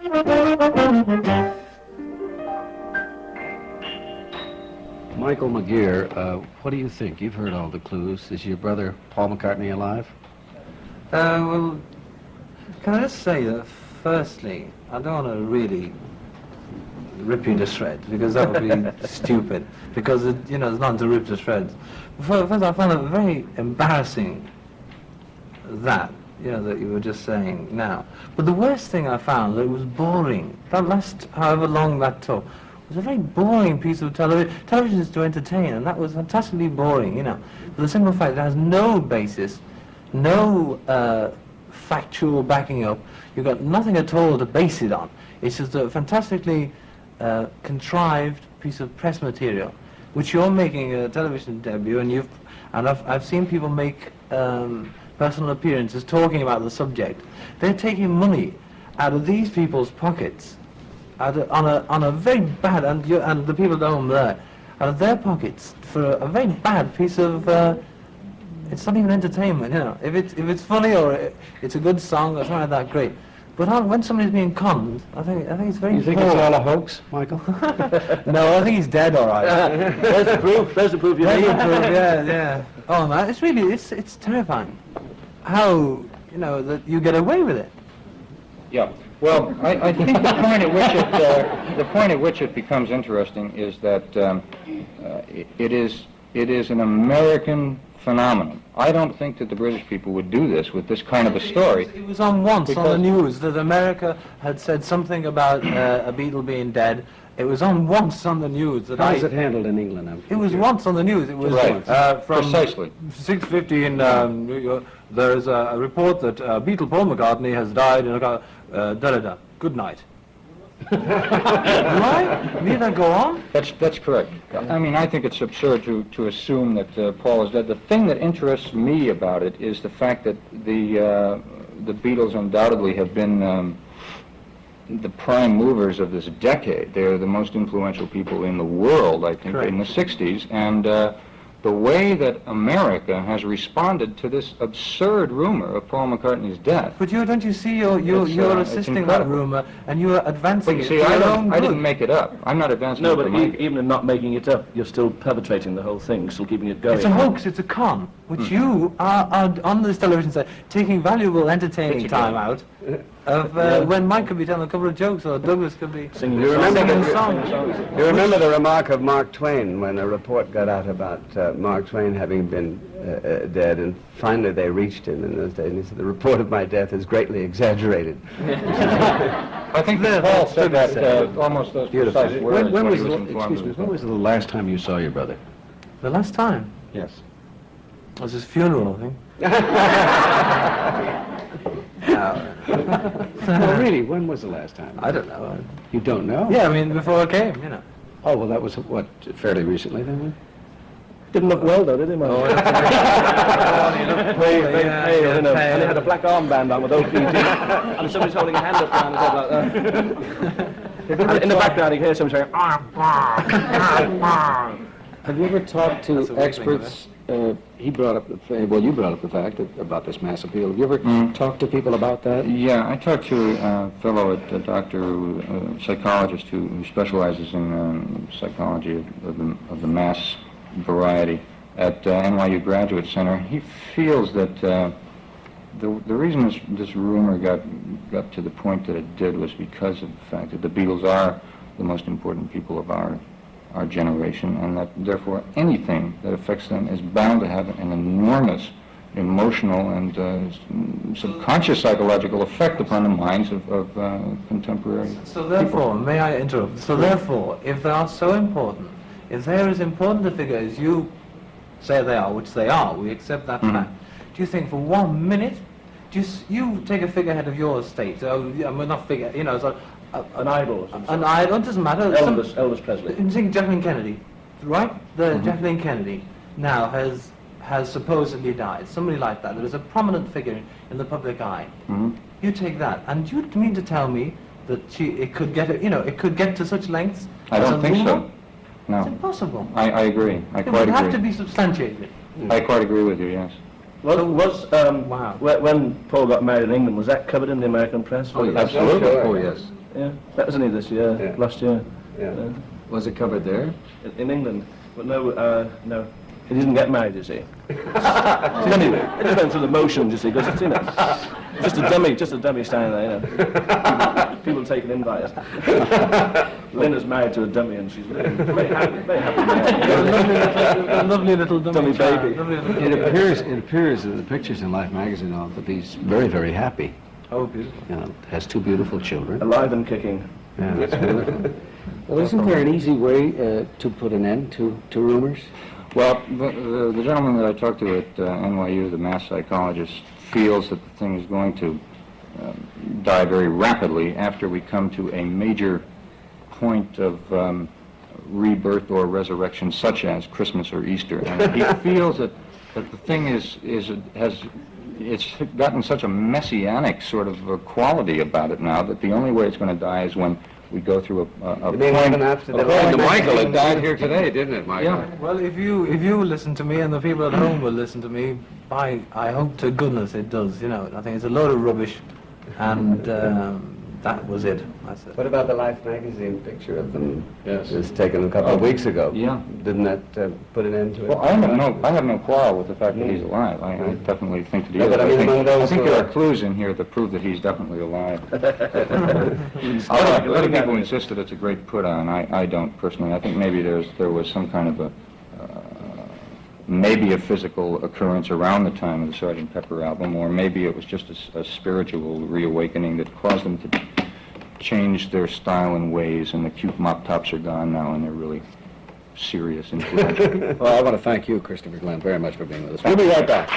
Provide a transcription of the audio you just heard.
Michael McGear, what do you think? You've heard all the clues. Is your brother Paul McCartney alive? Well, can I just say that firstly, I don't want to really rip you to shreds, because that would be stupid, because, you know, there's nothing to rip to shreds. First, I found it very embarrassing that, you know, that you were just saying now. But the worst thing I found, that it was boring. That last, however long that took, was a very boring piece of television. Television is to entertain, and that was fantastically boring, you know. For the simple fact that it has no basis, no factual backing up. You've got nothing at all to base it on. It's just a fantastically contrived piece of press material, which you're making a television debut, and I've seen people make personal appearances talking about the subject. They're taking money out of these people's pockets, on a very bad, and the people at home there, out of their pockets for a very bad piece of. It's not even entertainment, you know. If it's funny or it's a good song or something like that, great. But when somebody's being conned, I think it's very. You think it's all a hoax, Michael? No, I think he's dead, all right. There's the proof. There's the proof. Yeah. Oh man, it's terrifying. How, you know, that you get away with it. Yeah. Well, I think the point at which it becomes interesting is that it is an American phenomenon. I don't think that the British people would do this with this kind of a story. It was on once on the news that America had said something about a Beatle being dead. It was on once on the news that How is it handled in England? It was once on the news. It was right. From Precisely. 6:50 in New York. There is a report that Beatle Paul McCartney has died in a Good night. Right? Need I go on? That's correct. I mean, I think it's absurd to assume that Paul is dead. The thing that interests me about it is the fact that the Beatles undoubtedly have been the prime movers of this decade. They're the most influential people in the world, I think, Correct. in the 60s. And the way that America has responded to this absurd rumor of Paul McCartney's death. But don't you see you're assisting that rumor and you're advancing But you it see, for your own I good. didn't make it up. I'm not advancing No, it but for my good. even in not making it up, you're still perpetrating the whole thing, still keeping it going. It's a hoax, it's a con, which you are on this television set taking valuable entertaining time out of when Mike could be telling a couple of jokes or Douglas could be Singing You remember, songs. you remember the remark of Mark Twain when a report got out about Mark Twain having been dead, and finally they reached him in those days, and he said, "The report of my death is greatly exaggerated." I think that Paul said that almost those precise words When when was he was the, informed excuse me, of when was the last time you saw your brother? The last time Yes. was his funeral, I think. Well, really, when was the last time? I don't know. You don't know? Yeah, I mean before I came, you know. Oh, well, that was, what, fairly recently then? Didn't look well though, did he, man? Oh, Very pale, you know. And he had a black armband on with OPT. And somebody's holding a hand up behind his head like that. And in the background, you hear somebody saying, Have you ever talked to That's a weird thing, experts? He brought up you brought up the fact about this mass appeal. Have you ever talked to people about that? Yeah, I talked to a fellow, a doctor, a psychologist who specializes in psychology of the mass variety at NYU Graduate Center. He feels that the reason this rumor got to the point that it did was because of the fact that the Beatles are the most important people of our generation, and that therefore anything that affects them is bound to have an enormous emotional and subconscious psychological effect upon the minds of contemporary So therefore, people. may I interrupt? So therefore, if they are so important, if they're as important a figure as you say they are, which they are, we accept that fact, do you think for 1 minute, you take a figurehead of your state, not figure, you know, so, an idol or something. an idol, it doesn't matter. Elvis Presley. You think Jacqueline Kennedy, right? Jacqueline Kennedy now has supposedly died. Somebody like that is a prominent figure in the public eye. You take that, and you mean to tell me that it could get to such lengths? I don't think so. No. It's impossible. I agree. I It quite would have agree. to be substantiated. I quite agree with you, yes. Wow. When Paul got married in England, was that covered in the American press? Absolutely. Oh, yes. Yeah, that was only this year, Yeah. last year. Yeah. Was it covered there? In England. But no. He didn't get married, you see. Anyway, it just went through the motions, you see, because it's, just a dummy standing there, People taking invites. Linda's married to a dummy and she's very happy A lovely little dummy baby. It appears in the pictures in Life magazine that he's very, very happy. Oh, beautiful. You know, has 2 beautiful children. alive and kicking. Yeah, that's wonderful. Well, isn't there an easy way to put an end to rumors? Well, the gentleman that I talked to at NYU, the mass psychologist, feels that the thing is going to die very rapidly after we come to a major point of rebirth or resurrection, such as Christmas or Easter. And he feels that the thing it's gotten such a messianic sort of quality about it now that the only way it's going to die is when we go through a You mean even after the point Lord of Michael making- had died here today, didn't it, Michael? Yeah. Well, if you listen to me and the people at home will listen to me, I hope to goodness it does. You know, I think it's a load of rubbish, and that was it. That's it. What about the Life magazine picture of them? Yes. It was taken a couple of weeks ago. Yeah. Didn't that put an end to it? Well, I have no quarrel with the fact that he's alive. I definitely think that he No, is. but I mean, among I those think who there are- are clues in here that prove that he's definitely alive. A A lot of people insist that it's a great put-on. I don't personally. I think maybe there was some kind of maybe a physical occurrence around the time of the Sgt. Pepper album, or maybe it was just a spiritual reawakening that caused them to change their style and ways, and the cute mop tops are gone now, and they're really serious and influential. Well, I want to thank you, Christopher Glen, very much for being with us. We'll be right back.